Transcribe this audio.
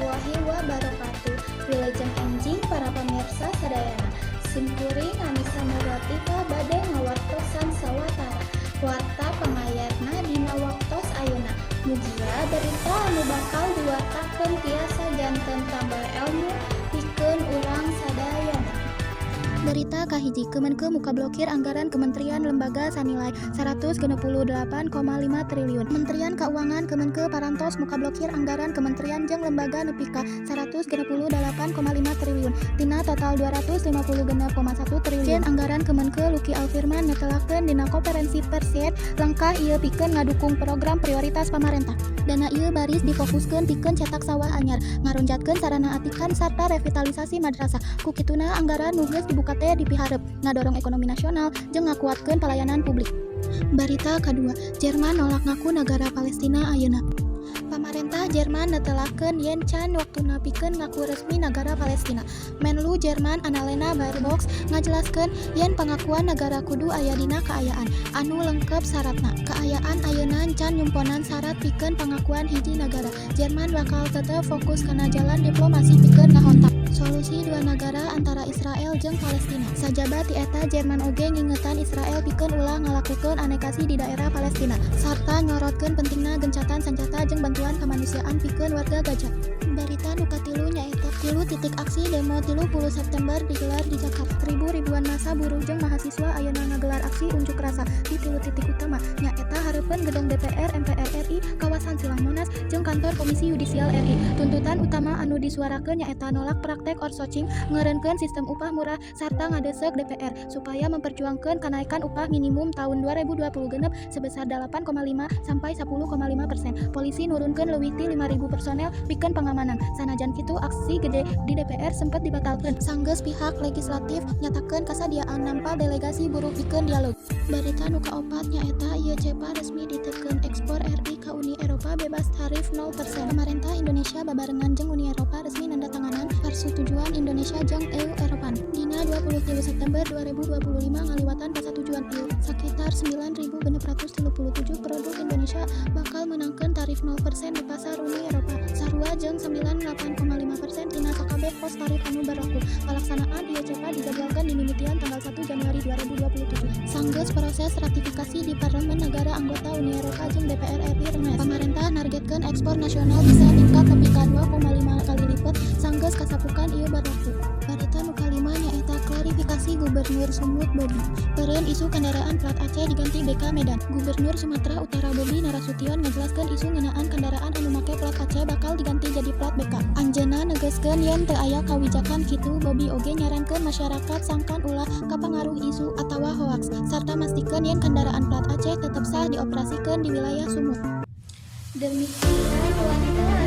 warahmatullahi wabarakatuh. Wilujeng enjing para pemirsa sadayana. Simkuring Anissa Nurlatifah bade ngawartosan sawatara. Warta pangayarna dina waktos ayeuna. Mugia berita anu bakal diwatakeun tiasa janten tambah ilmu pikeun urang sadayana. Berita kahiji, Kemenke muka blokir anggaran kementerian lembaga sanilai 168,5 triliun. Kementerian Keuangan Kemenke parantos muka blokir anggaran kementerian jeung lembaga nepi ka 168,5 triliun. Tina total 250,1 triliun. Anggaran Kemenke Luki Alfirman netelakeun dina konferensi persieun langkah ieu pikeun ngadukung program prioritas pamarentah. Dana ieu baris difokuskeun pikeun cetak sawah anyar, ngaronjatkeun sarana atikan sarta revitalisasi madrasah. Ku kituna anggaran nu geus dibuka teh dipiharep ngadorong ekonomi nasional jeung ngakuatkeun pelayanan publik. Berita kedua, Jerman nolak ngaku negara Palestina ayeuna. Pamarentah Jerman netelakeun yen can waktuna pikeun ngaku resmi negara Palestina. Menlu Jerman Annalena Baerbock ngajelaskeun yen pengakuan negara kudu aya dina kaayaan anu lengkep syaratna. Kaayaan ayeuna can nyumponan syarat pikeun pengakuan hiji negara. Jerman bakal tetep fokus kana jalan diplomasi pikeun ngahontak solusi dua negara antara Israel jeung Palestina. Sajaba ti eta Jerman oge ngingetan Israel pikeun ulah ngalakukeun anekasi di daerah Palestina sarta nyorotkeun pentingna gencatan senjata jeung bantuan kemanusiaan pikeun warga Gaza. Berita nu katilu nyaeta 3 titik aksi demo 30 September digelar di Jakarta. Ribuan massa buruh jeung mahasiswa ayeuna ngagelar aksi unjuk rasa di 3 titik utama nyaeta hareupeun gedung DPR MPR RI, kawasan Silang Monas jeung kantor Komisi Yudisial RI. Tuntutan utama anu disuarakeun nyaeta nolak praktek outsourcing, ngeureunkeun sistem upah murah sarta ngadeusek DPR supaya memperjuangkeun kenaikan upah minimum tahun 2020 genep sebesar 8,5 sampai 10,5%. Polisi nurunkeun leuwih ti 5.000 personel pikeun pengamanan. Sanajan kitu aksi gede di DPR sempat dibatalkeun. Sanggeus pihak legislatif nyatakeun kasadiaan nampa delegasi buruh pikeun dialog. Berita nu kaopat nyaeta ieu cepa resmi diteukeun ekspor RI ka Uni Eropa bebas tarif 0%. Pemerintah Indonesia babarengan jeung Uni Eropa resmi nandatanganan persetujuan Indonesia jeung EU Eropan. Dina 23 September 2025 ngaliwatan persetujuan ieu sakitar 9.637 produk Indonesia bakal menangkeun tarif 0% di pasar Uni Eropa. Sarua jeung 98,5% tina sakabeh pos tarif anu berlaku. Pelaksanaan ieu cepa dijadwalkeun dimimitian tanggal 1 Januari 2027. Sanggeus proses ratifikasi di Parlemen negara anggota Uni Eropa jeung DPR RI renges. Pamarentah nargetkeun ekspor nasional bisa tingkat nepi ka 2,5 kali lipat sanggeus kasapukan ieu berlaku. Berita nu kalima nyaeta klarifikasi Gubernur Sumut Bobi. Peureun isu kendaraan plat Aceh diganti BK Medan. Gubernur Sumatera Utara Bobi Narasution ngajelaskeun isu ngeunaan kendaraan anu make plat Aceh bakal diganti jadi plat BK. Anjeunna negaskeun yen teu aya kawijakan kitu. Bobi oge nyarankeun masyarakat sangkan ulah kapangaruh isu atawa hoaks sarta mastikeun yen kendaraan plat Aceh tetep sah dioperasikeun di wilayah Sumut. Demikian wanita